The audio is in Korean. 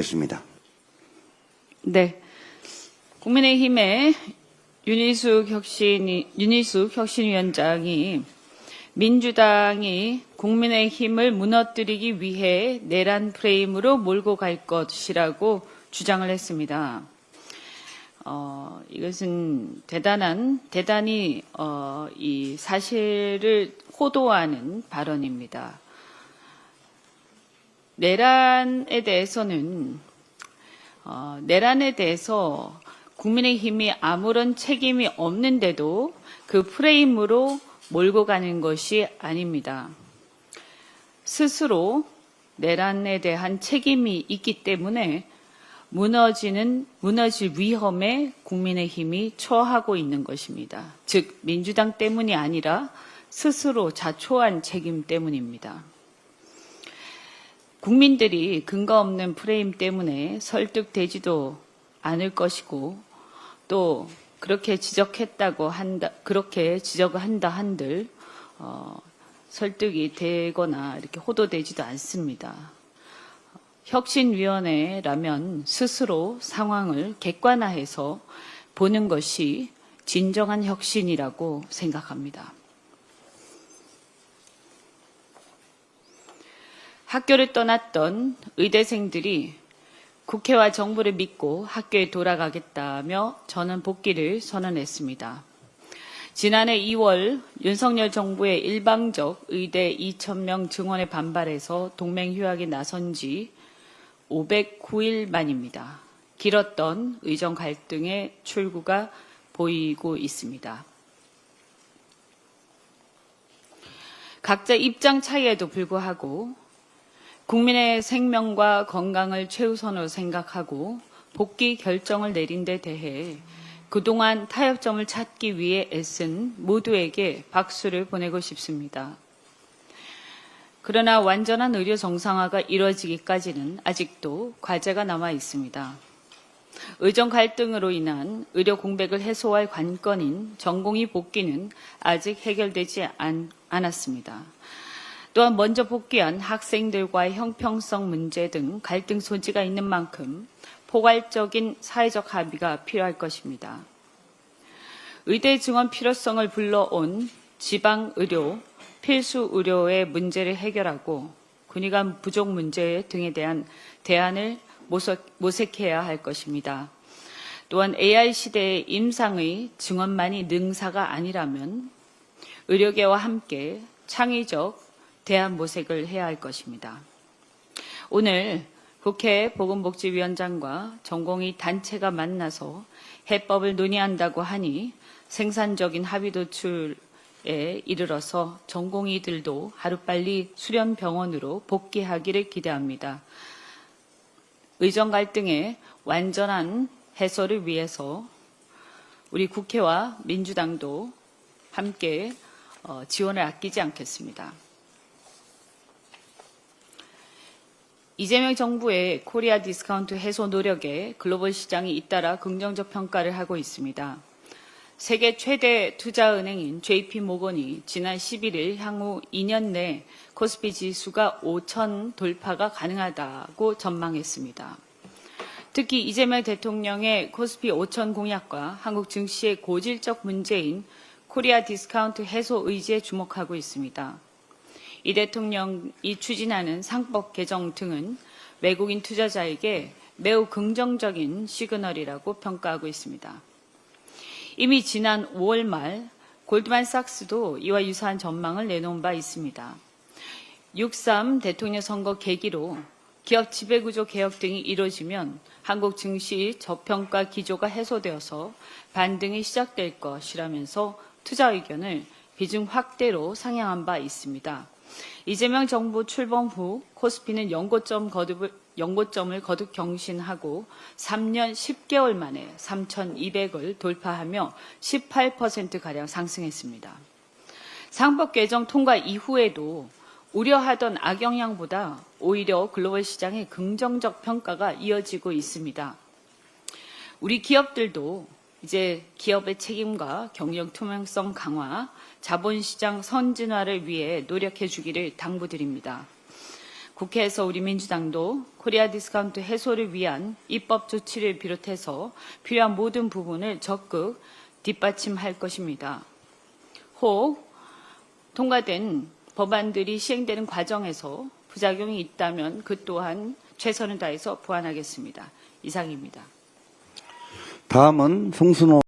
있습니다. 네. 국민의힘의 윤희숙 혁신위원장이 민주당이 국민의힘을 무너뜨리기 위해 내란 프레임으로 몰고 갈 것이라고 주장을 했습니다. 이것은 대단히 이 사실을 호도하는 발언입니다. 내란에 대해서 국민의힘이 아무런 책임이 없는데도 그 프레임으로 몰고 가는 것이 아닙니다. 스스로 내란에 대한 책임이 있기 때문에 무너질 위험에 국민의힘이 처하고 있는 것입니다. 즉 민주당 때문이 아니라 스스로 자초한 책임 때문입니다. 국민들이 근거 없는 프레임 때문에 설득되지도 않을 것이고 또 그렇게 그렇게 지적을 한다 한들 설득이 되거나 이렇게 호도되지도 않습니다. 혁신위원회라면 스스로 상황을 객관화해서 보는 것이 진정한 혁신이라고 생각합니다. 학교를 떠났던 의대생들이 국회와 정부를 믿고 학교에 돌아가겠다며 저는 복귀를 선언했습니다. 지난해 2월 윤석열 정부의 일방적 의대 2,000명 증원에 반발해서 동맹휴학에 나선 지 509일 만입니다. 길었던 의정 갈등의 출구가 보이고 있습니다. 각자 입장 차이에도 불구하고 국민의 생명과 건강을 최우선으로 생각하고 복귀 결정을 내린 데 대해 그동안 타협점을 찾기 위해 애쓴 모두에게 박수를 보내고 싶습니다. 그러나 완전한 의료 정상화가 이루어지기까지는 아직도 과제가 남아 있습니다. 의정 갈등으로 인한 의료 공백을 해소할 관건인 전공의 복귀는 아직 해결되지 않았습니다. 또한 먼저 복귀한 학생들과의 형평성 문제 등 갈등 소지가 있는 만큼 포괄적인 사회적 합의가 필요할 것입니다. 의대 증원 필요성을 불러온 지방의료, 필수의료의 문제를 해결하고 군의관 부족 문제 등에 대한 대안을 모색해야 할 것입니다. 또한 AI 시대의 임상의 증원만이 능사가 아니라면 의료계와 함께 창의적 대안 모색을 해야 할 것입니다. 오늘 국회 보건복지위원장과 전공의 단체가 만나서 해법을 논의한다고 하니 생산적인 합의 도출에 이르러서 전공의들도 하루빨리 수련병원으로 복귀하기를 기대합니다. 의정 갈등의 완전한 해소를 위해서 우리 국회와 민주당도 함께 지원을 아끼지 않겠습니다. 이재명 정부의 코리아 디스카운트 해소 노력에 글로벌 시장이 잇따라 긍정적 평가를 하고 있습니다. 세계 최대 투자은행인 JP모건이 지난 11일 향후 2년 내 코스피 지수가 5,000 돌파가 가능하다고 전망했습니다. 특히 이재명 대통령의 코스피 5,000 공약과 한국 증시의 고질적 문제인 코리아 디스카운트 해소 의지에 주목하고 있습니다. 이 대통령이 추진하는 상법 개정 등은 외국인 투자자에게 매우 긍정적인 시그널이라고 평가하고 있습니다. 이미 지난 5월 말 골드만삭스도 이와 유사한 전망을 내놓은 바 있습니다. 6.3 대통령 선거 계기로 기업 지배구조 개혁 등이 이루어지면 한국 증시 저평가 기조가 해소되어서 반등이 시작될 것이라면서 투자 의견을 비중 확대로 상향한 바 있습니다. 이재명 정부 출범 후 코스피는 연고점을 거듭 경신하고 3년 10개월 만에 3,200을 돌파하며 18%가량 상승했습니다. 상법 개정 통과 이후에도 우려하던 악영향보다 오히려 글로벌 시장의 긍정적 평가가 이어지고 있습니다. 우리 기업들도 이제 기업의 책임과 경영 투명성 강화, 자본시장 선진화를 위해 노력해 주기를 당부드립니다. 국회에서 우리 민주당도 코리아 디스카운트 해소를 위한 입법 조치를 비롯해서 필요한 모든 부분을 적극 뒷받침할 것입니다. 혹 통과된 법안들이 시행되는 과정에서 부작용이 있다면 그 또한 최선을 다해서 보완하겠습니다. 이상입니다. 다음은 송순호